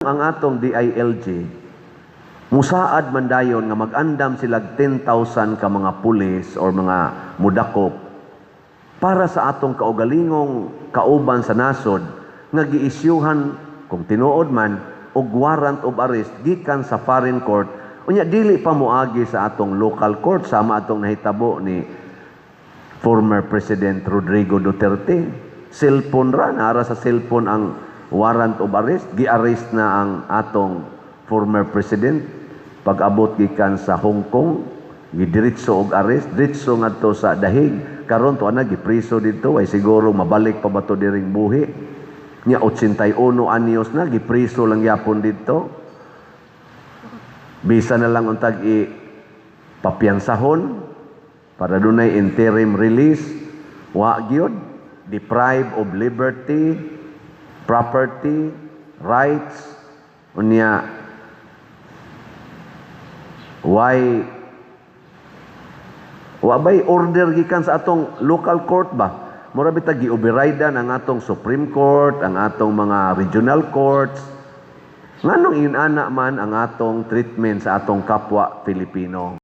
ang atong DILG, musaad man dayon nga mag-andam sila 10,000 ka mga pulis or mga mudakop para sa atong kaugalingong kauban sa nasod nga giisyuhan kung tinuod man og warrant of arrest gikan sa foreign court unya dili pa moagi sa atong local court sama atong nahitabo ni former President Rodrigo Duterte. Cellphone ra, nara sa cellphone ang warrant of arrest, gi-arrest na ang atong former president. Pag-abot gikan sa Hong Kong, gidiretso og arrest, diretso ngadto sa Dahig. Karon to ana gipriso dito, ay siguro mabalik pa ba to diring buhi. Nya 81 anyos na gipriso lang yapon dito. Bisa na lang untag papiyansahon para dunay interim release. Wa gyud, deprive of liberty, property, rights, unya wabay order gikan sa atong local court ba? Mura bita gi-overridean ang atong Supreme Court, ang atong mga regional courts. Nganong inana man ang atong treatment sa atong kapwa Filipino?